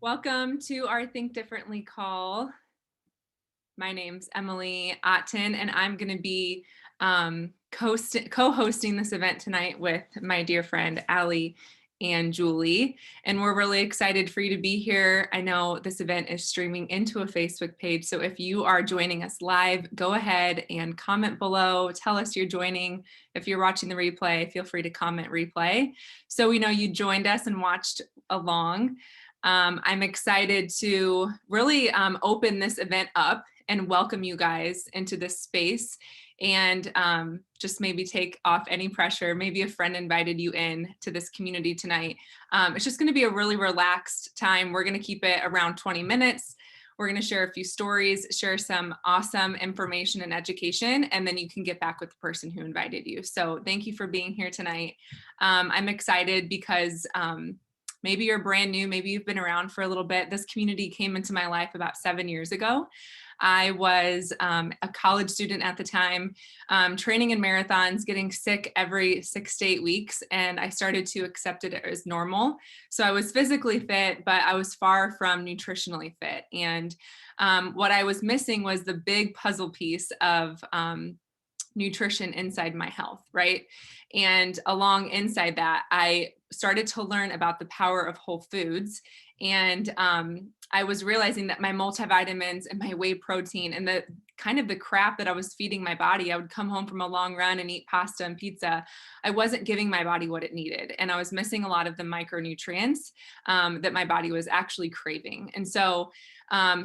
Welcome to our Think Differently call. My name's Emily Otten, and I'm going to be co-hosting this event tonight with my dear friend, Allie and Julie. And we're really excited for you to be here. I know this event is streaming into a Facebook page, so if you are joining us live, go ahead and comment below. Tell us you're joining. If you're watching the replay, feel free to comment replay, so we know you joined us and watched along. I'm excited to really open this event up and welcome you guys into this space and just maybe take off any pressure. Maybe a friend invited you in to this community tonight. It's just going to be a really relaxed time. We're going to keep it around 20 minutes. We're going to share a few stories, share some awesome information and education, and then you can get back with the person who invited you. So thank you for being here tonight. I'm excited because maybe you're brand new, maybe you've been around for a little bit. This community came into my life about 7 years ago. I was a college student at the time, training in marathons, getting sick every 6 to 8 weeks, and I started to accept it as normal. So I was physically fit, but I was far from nutritionally fit. And what I was missing was the big puzzle piece of nutrition inside my health, right? And along inside that, I started to learn about the power of whole foods. And I was realizing that my multivitamins and my whey protein and the kind of the crap that I was feeding my body, I would come home from a long run and eat pasta and pizza. I wasn't giving my body what it needed. And I was missing a lot of the micronutrients that my body was actually craving. And so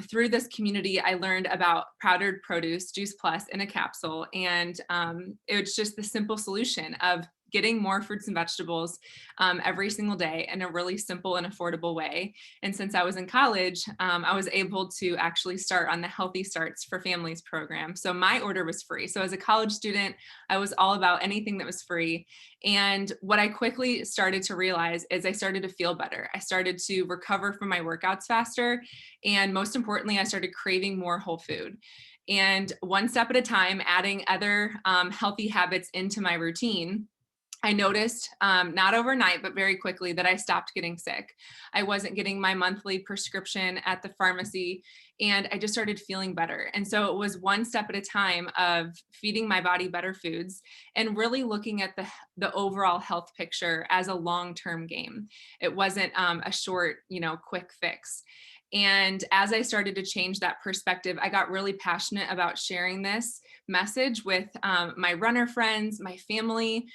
through this community, I learned about powdered produce, Juice Plus in a capsule. And it was just the simple solution of getting more fruits and vegetables every single day in a really simple and affordable way. And since I was in college, I was able to actually start on the Healthy Starts for Families program. So my order was free. So as a college student, I was all about anything that was free. And what I quickly started to realize is I started to feel better. I started to recover from my workouts faster. And most importantly, I started craving more whole food. And one step at a time, adding other healthy habits into my routine, I noticed, not overnight, but very quickly, that I stopped getting sick. I wasn't getting my monthly prescription at the pharmacy, and I just started feeling better. And so it was one step at a time of feeding my body better foods and really looking at the overall health picture as a long-term game. It wasn't a short, quick fix. And as I started to change that perspective, I got really passionate about sharing this message with my runner friends, my family,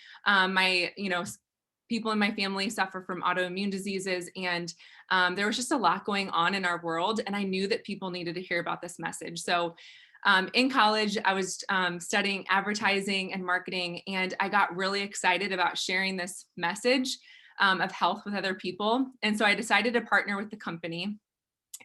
people in my family suffer from autoimmune diseases. And there was just a lot going on in our world. And I knew that people needed to hear about this message. So in college, I was studying advertising and marketing, and I got really excited about sharing this message of health with other people. And so I decided to partner with the company.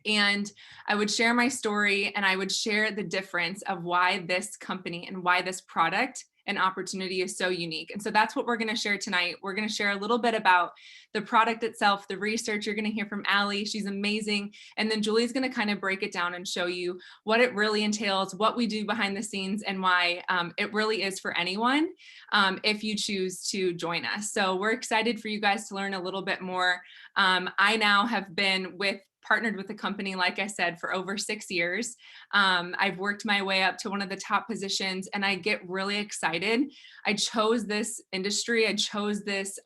And I would share my story and I would share the difference of why this company and why this product and opportunity is so unique. And so that's what we're going to share tonight. We're going to share a little bit about the product itself, the research. You're going to hear from Allie. She's amazing. And then Julie's going to kind of break it down and show you what it really entails, what we do behind the scenes, and why it really is for anyone if you choose to join us. So we're excited for you guys to learn a little bit more. I now have been partnered with the company, like I said, for over 6 years. I've worked my way up to one of the top positions, and I get really excited. I chose this industry. I chose this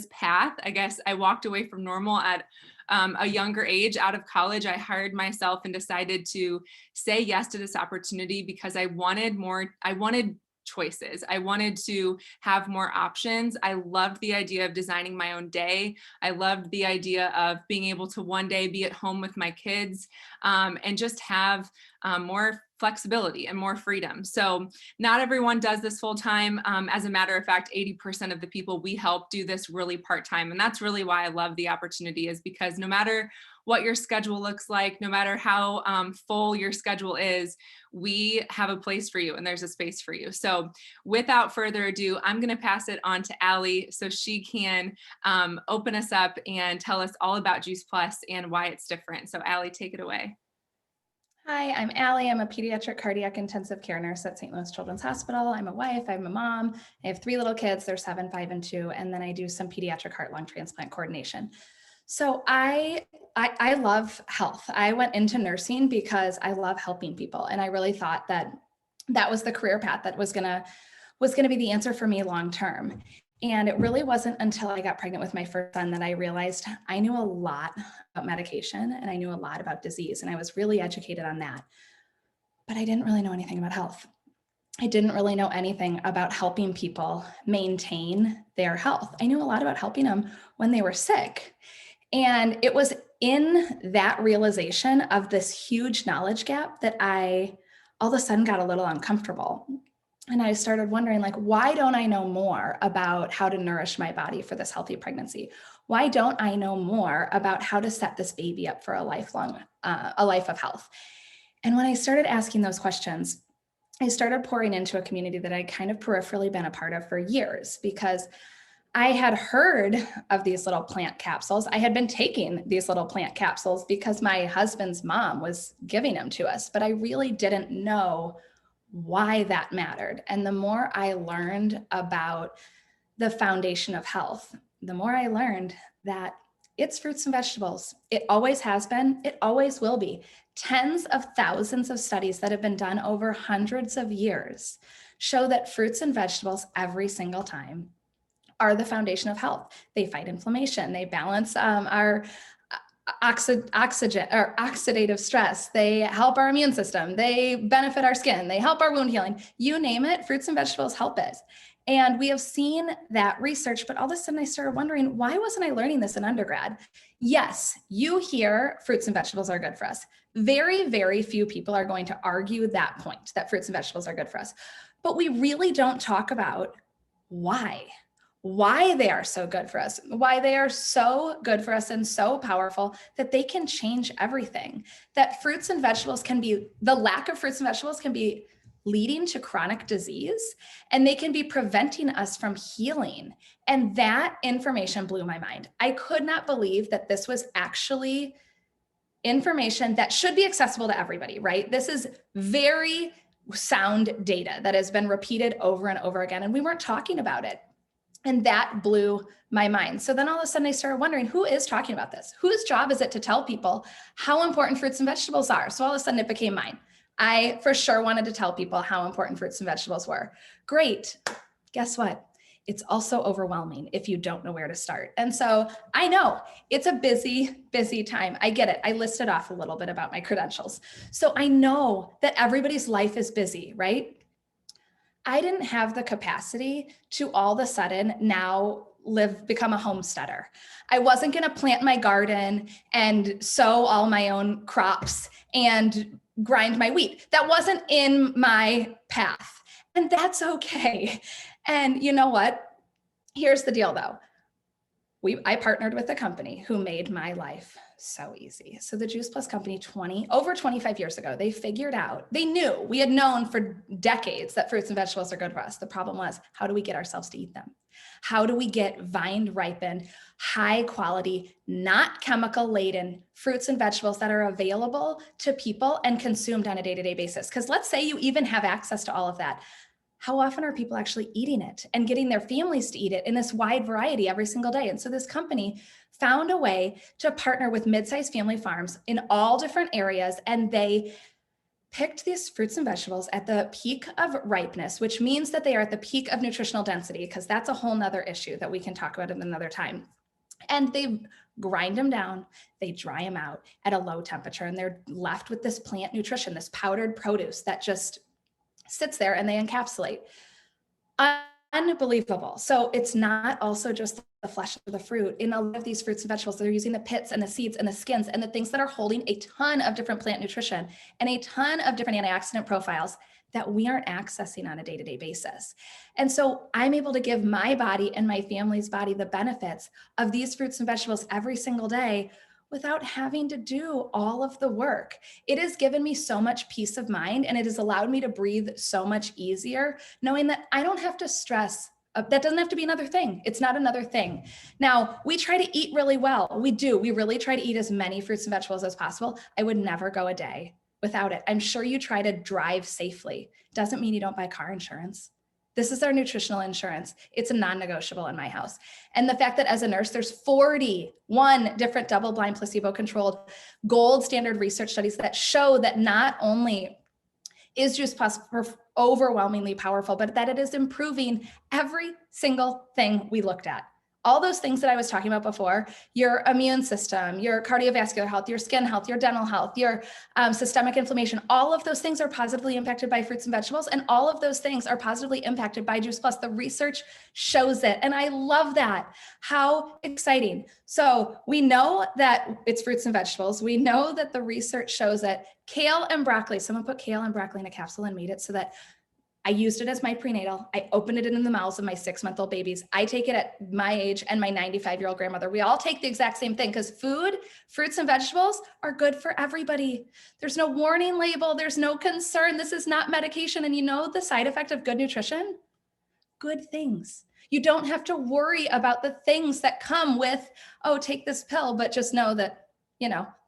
path. I guess I walked away from normal at a younger age. Out of college, I hired myself and decided to say yes to this opportunity because I wanted more. I wanted choices. I wanted to have more options. I loved the idea of designing my own day. I loved the idea of being able to one day be at home with my kids and just have more flexibility and more freedom. So not everyone does this full time. As a matter of fact, 80% of the people we help do this really part-time. And that's really why I love the opportunity, is because no matter what your schedule looks like, no matter how full your schedule is, we have a place for you and there's a space for you. So without further ado, I'm going to pass it on to Allie so she can open us up and tell us all about Juice Plus and why it's different. So Allie, take it away. Hi, I'm Allie. I'm a pediatric cardiac intensive care nurse at St. Louis Children's Hospital. I'm a wife, I'm a mom. I have 3 little kids. They're 7, 5, and 2. And then I do some pediatric heart lung transplant coordination. So I love health. I went into nursing because I love helping people, and I really thought that that was the career path that was gonna be the answer for me long term. And it really wasn't until I got pregnant with my first son that I realized I knew a lot about medication and I knew a lot about disease, and I was really educated on that. But I didn't really know anything about health. I didn't really know anything about helping people maintain their health. I knew a lot about helping them when they were sick. And it was in that realization of this huge knowledge gap that I all of a sudden got a little uncomfortable. And I started wondering, like, why don't I know more about how to nourish my body for this healthy pregnancy? Why don't I know more about how to set this baby up for a life of health? And when I started asking those questions, I started pouring into a community that I'd kind of peripherally been a part of for years because I had heard of these little plant capsules. I had been taking these little plant capsules because my husband's mom was giving them to us, but I really didn't know why that mattered. And the more I learned about the foundation of health, the more I learned that it's fruits and vegetables. It always has been, it always will be. Tens of thousands of studies that have been done over hundreds of years show that fruits and vegetables every single time are the foundation of health. They fight inflammation, they balance our oxygen or oxidative stress. They help our immune system. They benefit our skin. They help our wound healing. You name it, fruits and vegetables help it. And we have seen that research, but all of a sudden I started wondering, why wasn't I learning this in undergrad? Yes, you hear fruits and vegetables are good for us. Very, very few people are going to argue that point, that fruits and vegetables are good for us. But we really don't talk about why they are so good for us, why they are so good for us and so powerful that they can change everything. That fruits and vegetables can be, the lack of fruits and vegetables can be leading to chronic disease, and they can be preventing us from healing. And that information blew my mind. I could not believe that this was actually information that should be accessible to everybody, right? This is very sound data that has been repeated over and over again, and we weren't talking about it. And that blew my mind. So then all of a sudden I started wondering, who is talking about this? Whose job is it to tell people how important fruits and vegetables are? So all of a sudden it became mine. I for sure wanted to tell people how important fruits and vegetables were. Great. Guess what? It's also overwhelming if you don't know where to start. And so I know it's a busy, busy time. I get it. I listed off a little bit about my credentials. So I know that everybody's life is busy, right? I didn't have the capacity to all of a sudden now become a homesteader. I wasn't going to plant my garden and sow all my own crops and grind my wheat. That wasn't in my path. And that's okay. And you know what? Here's the deal though. I partnered with a company who made my life so easy. So the Juice Plus company over 25 years ago, they figured out, they knew, we had known for decades that fruits and vegetables are good for us. The problem was, how do we get ourselves to eat them? How do we get vine ripened, high quality, not chemical laden fruits and vegetables that are available to people and consumed on a day-to-day basis? Because let's say you even have access to all of that. How often are people actually eating it and getting their families to eat it in this wide variety every single day? And so this company found a way to partner with mid-sized family farms in all different areas, and they picked these fruits and vegetables at the peak of ripeness, which means that they are at the peak of nutritional density, because that's a whole nother issue that we can talk about at another time. And they grind them down, they dry them out at a low temperature, and they're left with this plant nutrition, this powdered produce that just sits there and they encapsulate. Unbelievable. So it's not also just the flesh of the fruit. In a lot of these fruits and vegetables, they're using the pits and the seeds and the skins and the things that are holding a ton of different plant nutrition and a ton of different antioxidant profiles that we aren't accessing on a day-to-day basis. And so I'm able to give my body and my family's body the benefits of these fruits and vegetables every single day without having to do all of the work. It has given me so much peace of mind, and it has allowed me to breathe so much easier, knowing that I don't have to stress. That doesn't have to be another thing. It's not another thing. Now, we try to eat really well. We do. We really try to eat as many fruits and vegetables as possible. I would never go a day without it. I'm sure you try to drive safely. Doesn't mean you don't buy car insurance. This is our nutritional insurance. It's a non-negotiable in my house. And the fact that as a nurse, there's 41 different double-blind, placebo-controlled, gold standard research studies that show that not only is Juice Plus overwhelmingly powerful, but that it is improving every single thing we looked at. All those things that I was talking about before, your immune system, your cardiovascular health, your skin health, your dental health, your systemic inflammation, all of those things are positively impacted by fruits and vegetables. And all of those things are positively impacted by Juice Plus. The research shows it. And I love that. How exciting. So we know that it's fruits and vegetables. We know that the research shows that kale and broccoli, someone put kale and broccoli in a capsule and made it so that I used it as my prenatal. I opened it in the mouths of my 6-month-old babies. I take it at my age and my 95-year-old grandmother. We all take the exact same thing because food, fruits and vegetables are good for everybody. There's no warning label. There's no concern. This is not medication. And you know the side effect of good nutrition? Good things. You don't have to worry about the things that come with, oh, take this pill, but just know that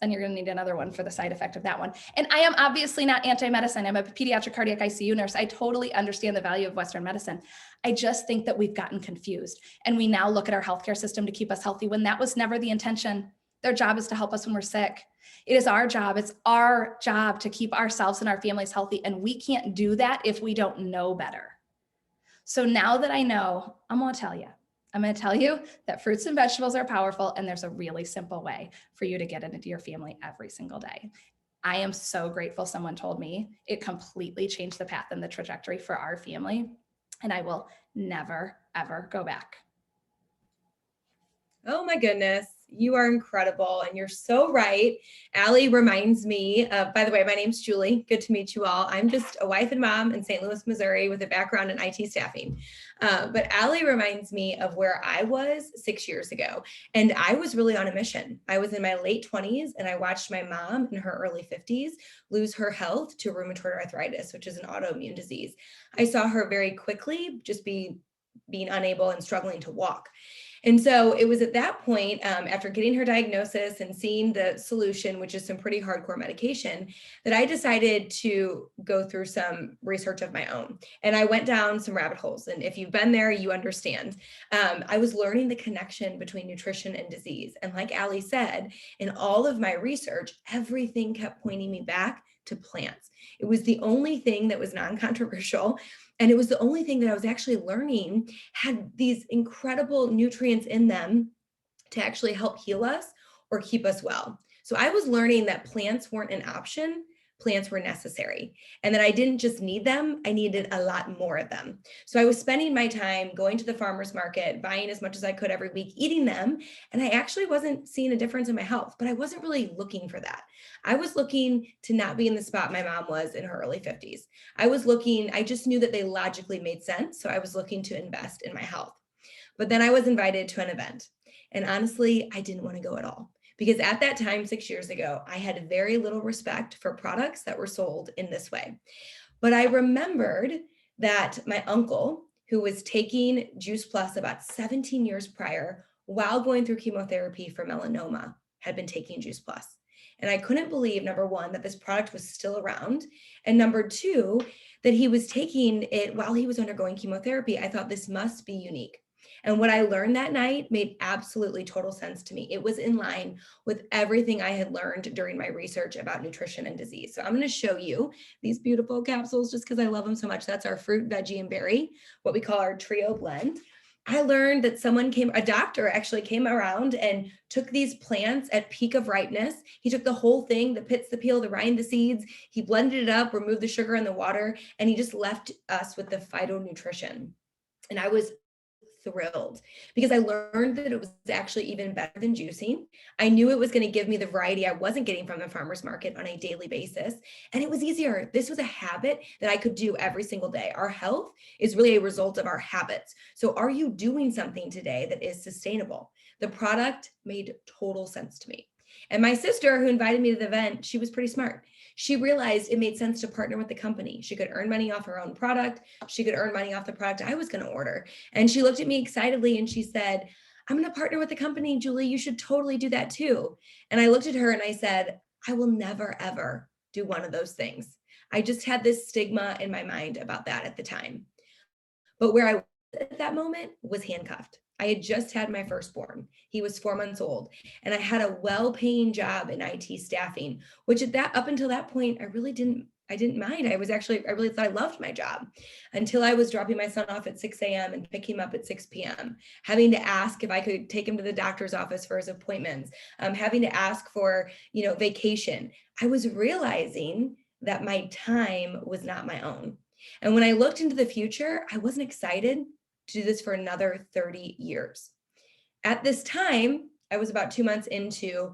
then you're going to need another one for the side effect of that one. And I am obviously not anti-medicine. I'm a pediatric cardiac ICU nurse. I totally understand the value of Western medicine. I just think that we've gotten confused and we now look at our healthcare system to keep us healthy when that was never the intention. Their job is to help us when we're sick. It is our job. It's our job to keep ourselves and our families healthy. And we can't do that if we don't know better. So now that I know, I'm going to tell you that fruits and vegetables are powerful, and there's a really simple way for you to get it into your family every single day. I am so grateful someone told me. It completely changed the path and the trajectory for our family, and I will never, ever go back. Oh my goodness. You are incredible. And you're so right. Allie reminds me of, by the way, my name's Julie. Good to meet you all. I'm just a wife and mom in St. Louis, Missouri with a background in IT staffing. But Allie reminds me of where I was 6 years ago. And I was really on a mission. I was in my late 20s and I watched my mom in her early 50s lose her health to rheumatoid arthritis, which is an autoimmune disease. I saw her very quickly just being unable and struggling to walk. And so it was at that point, after getting her diagnosis and seeing the solution, which is some pretty hardcore medication, that I decided to go through some research of my own. And I went down some rabbit holes. And if you've been there, you understand. I was learning the connection between nutrition and disease. And like Allie said, in all of my research, everything kept pointing me back to plants. It was the only thing that was non-controversial. And it was the only thing that I was actually learning had these incredible nutrients in them to actually help heal us or keep us well. So I was learning that plants weren't an option, plants were necessary. And that I didn't just need them, I needed a lot more of them. So I was spending my time going to the farmer's market, buying as much as I could every week, eating them. And I actually wasn't seeing a difference in my health, but I wasn't really looking for that. I was looking to not be in the spot my mom was in her early 50s. I just knew that they logically made sense. So I was looking to invest in my health. But then I was invited to an event. And honestly, I didn't want to go at all. Because at that time, 6 years ago, I had very little respect for products that were sold in this way. But I remembered that my uncle, who was taking Juice Plus about 17 years prior, while going through chemotherapy for melanoma, had been taking Juice Plus. And I couldn't believe, number one, that this product was still around. And number two, that he was taking it while he was undergoing chemotherapy. I thought this must be unique. And what I learned that night made absolutely total sense to me. It was in line with everything I had learned during my research about nutrition and disease. So I'm going to show you these beautiful capsules just because I love them so much. That's our fruit, veggie, and berry, what we call our trio blend. I learned that a doctor actually came around and took these plants at peak of ripeness. He took the whole thing, the pits, the peel, the rind, the seeds, he blended it up, removed the sugar and the water, and he just left us with the phytonutrition. And I was thrilled because I learned that it was actually even better than juicing. I knew it was going to give me the variety I wasn't getting from the farmer's market on a daily basis. And it was easier. This was a habit that I could do every single day. Our health is really a result of our habits. So are you doing something today that is sustainable? The product made total sense to me. And my sister, who invited me to the event, she was pretty smart. She realized it made sense to partner with the company. She could earn money off her own product. She could earn money off the product I was going to order. And she looked at me excitedly and she said, I'm going to partner with the company, Julie. You should totally do that too. And I looked at her and I said, I will never, ever do one of those things. I just had this stigma in my mind about that at the time. But where I was at that moment was handcuffed. I had just had my firstborn. He was 4 months old, and I had a well-paying job in IT staffing, which up until that point, I didn't mind. I really thought I loved my job until I was dropping my son off at 6 a.m. and picking him up at 6 p.m., having to ask if I could take him to the doctor's office for his appointments, having to ask for, vacation. I was realizing that my time was not my own. And when I looked into the future, I wasn't excited to do this for another 30 years. At this time, I was about 2 months into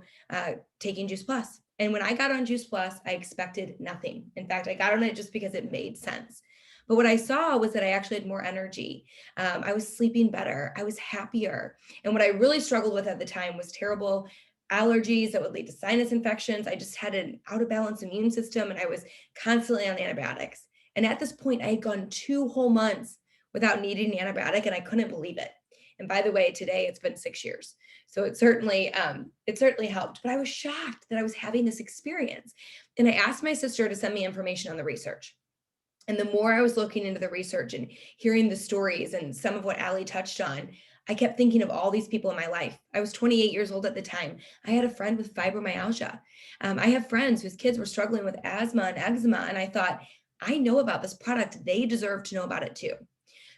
taking Juice Plus. And when I got on Juice Plus, I expected nothing. In fact, I got on it just because it made sense. But what I saw was that I actually had more energy. I was sleeping better. I was happier. And what I really struggled with at the time was terrible allergies that would lead to sinus infections. I just had an out of balance immune system, and I was constantly on antibiotics. And at this point, I had gone 2 whole months without needing an antibiotic, and I couldn't believe it. And by the way, today it's been 6 years. So it certainly helped, but I was shocked that I was having this experience. And I asked my sister to send me information on the research. And the more I was looking into the research and hearing the stories and some of what Allie touched on, I kept thinking of all these people in my life. I was 28 years old at the time. I had a friend with fibromyalgia. I have friends whose kids were struggling with asthma and eczema. And I thought, I know about this product. They deserve to know about it too.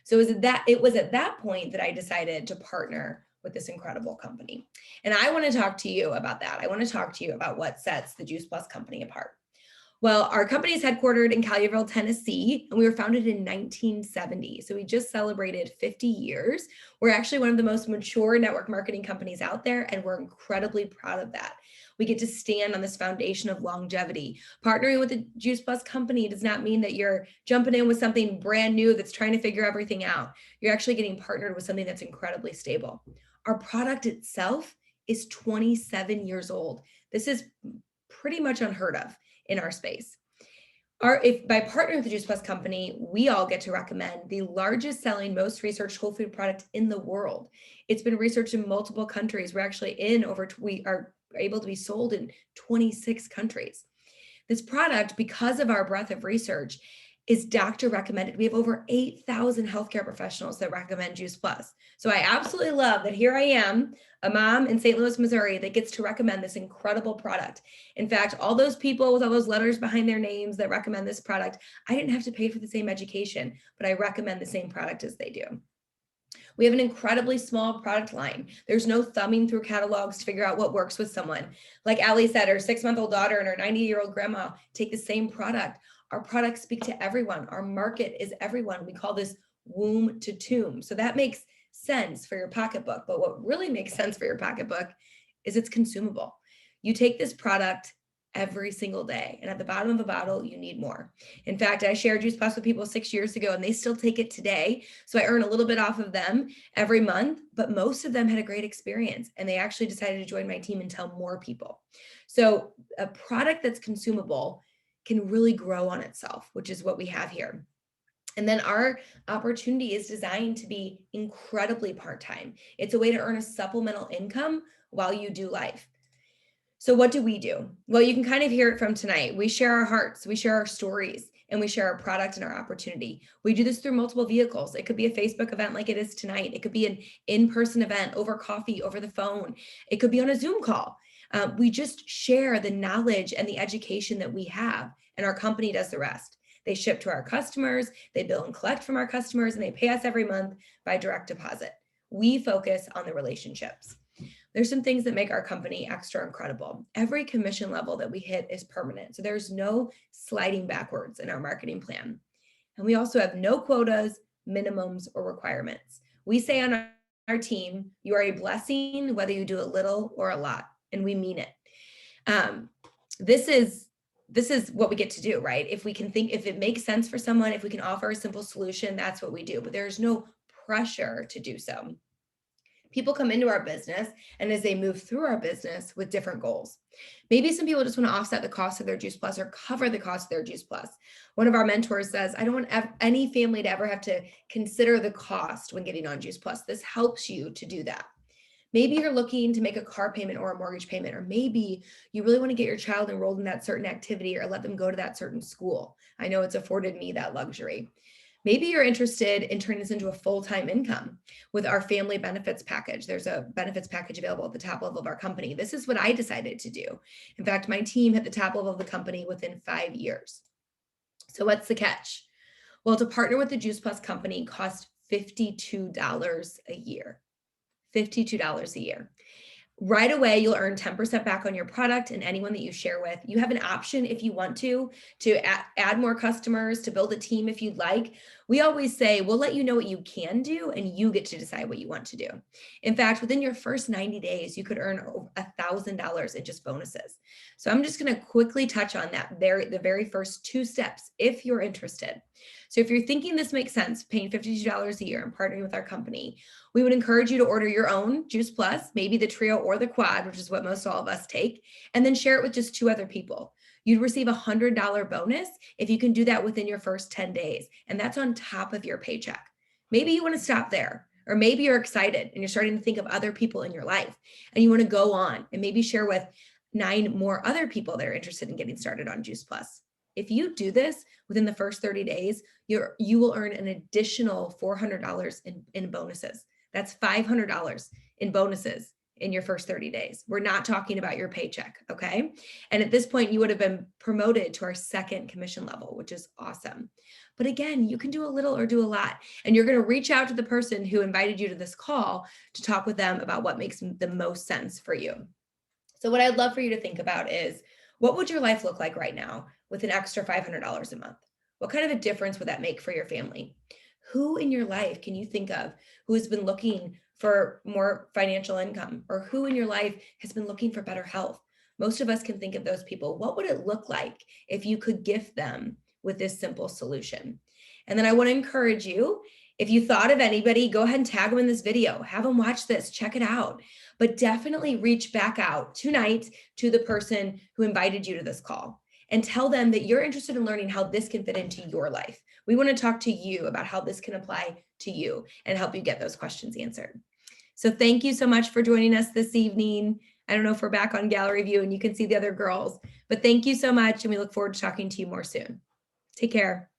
So it was at that point that I decided to partner with this incredible company. And I want to talk to you about that. I want to talk to you about what sets the Juice Plus company apart. Well, our company is headquartered in Collierville, Tennessee, and we were founded in 1970. So we just celebrated 50 years. We're actually one of the most mature network marketing companies out there, and we're incredibly proud of that. We get to stand on this foundation of longevity. Partnering with the Juice Plus company does not mean that you're jumping in with something brand new that's trying to figure everything out. You're actually getting partnered with something that's incredibly stable. Our product itself is 27 years old. This is pretty much unheard of in our space. If by partnering with the Juice Plus company, we all get to recommend the largest selling, most researched whole food product in the world. It's been researched in multiple countries. We are able to be sold in 26 countries. This product, because of our breadth of research, is doctor recommended. We have over 8,000 healthcare professionals that recommend Juice Plus. So I absolutely love that here I am, a mom in St. Louis, Missouri, that gets to recommend this incredible product. In fact, all those people with all those letters behind their names that recommend this product, I didn't have to pay for the same education, but I recommend the same product as they do. We have an incredibly small product line. There's no thumbing through catalogs to figure out what works with someone. Like Allie said, her 6-month-old daughter and her 90-year-old grandma take the same product. Our products speak to everyone. Our market is everyone. We call this womb to tomb. So that makes sense for your pocketbook. But what really makes sense for your pocketbook is it's consumable. You take this product every single day, and at the bottom of a bottle, you need more. In fact, I shared Juice Plus with people 6 years ago, and they still take it today. So I earn a little bit off of them every month, but most of them had a great experience, and they actually decided to join my team and tell more people. So a product that's consumable can really grow on itself, which is what we have here. And then our opportunity is designed to be incredibly part-time. It's a way to earn a supplemental income while you do life. So what do we do? Well, you can kind of hear it from tonight. We share our hearts, we share our stories, and we share our product and our opportunity. We do this through multiple vehicles. It could be a Facebook event like it is tonight. It could be an in-person event over coffee, over the phone. It could be on a Zoom call. We just share the knowledge and the education that we have, and our company does the rest. They ship to our customers, they bill and collect from our customers, and they pay us every month by direct deposit. We focus on the relationships. There's some things that make our company extra incredible. Every commission level that we hit is permanent. So there's no sliding backwards in our marketing plan. And we also have no quotas, minimums, or requirements. We say on our team, you are a blessing, whether you do a little or a lot, and we mean it. This is what we get to do, right? If it makes sense for someone, if we can offer a simple solution, that's what we do, but there's no pressure to do so. People come into our business, and as they move through our business with different goals. Maybe some people just want to offset the cost of their Juice Plus or cover the cost of their Juice Plus. One of our mentors says, I don't want any family to ever have to consider the cost when getting on Juice Plus. This helps you to do that. Maybe you're looking to make a car payment or a mortgage payment, or maybe you really want to get your child enrolled in that certain activity or let them go to that certain school. I know it's afforded me that luxury. Maybe you're interested in turning this into a full-time income with our family benefits package. There's a benefits package available at the top level of our company. This is what I decided to do. In fact, my team hit the top level of the company within 5 years. So what's the catch? Well, to partner with the Juice Plus company costs $52 a year. $52 a year. Right away, you'll earn 10% back on your product and anyone that you share with. You have an option if you want to add more customers, to build a team if you'd like. We always say, we'll let you know what you can do and you get to decide what you want to do. In fact, within your first 90 days, you could earn $1,000 in just bonuses. So I'm just going to quickly touch on that the very first 2 steps if you're interested. So if you're thinking this makes sense, paying $52 a year and partnering with our company, we would encourage you to order your own Juice Plus, maybe the trio or the quad, which is what most all of us take, and then share it with just 2 other people. You'd receive a $100 bonus if you can do that within your first 10 days. And that's on top of your paycheck. Maybe you want to stop there, or maybe you're excited and you're starting to think of other people in your life and you want to go on and maybe share with 9 more other people that are interested in getting started on Juice Plus. If you do this within the first 30 days, you will earn an additional $400 in bonuses. That's $500 in bonuses in your first 30 days. We're not talking about your paycheck, okay? And at this point, you would have been promoted to our 2nd commission level, which is awesome. But again, you can do a little or do a lot. And you're going to reach out to the person who invited you to this call to talk with them about what makes the most sense for you. So what I'd love for you to think about is, what would your life look like right now with an extra $500 a month? What kind of a difference would that make for your family? Who in your life can you think of who has been looking for more financial income, or who in your life has been looking for better health? Most of us can think of those people. What would it look like if you could gift them with this simple solution? And then I want to encourage you, if you thought of anybody, go ahead and tag them in this video, have them watch this, check it out, but definitely reach back out tonight to the person who invited you to this call and tell them that you're interested in learning how this can fit into your life. We want to talk to you about how this can apply to you and help you get those questions answered. So thank you so much for joining us this evening. I don't know if we're back on gallery view and you can see the other girls, but thank you so much. And we look forward to talking to you more soon. Take care.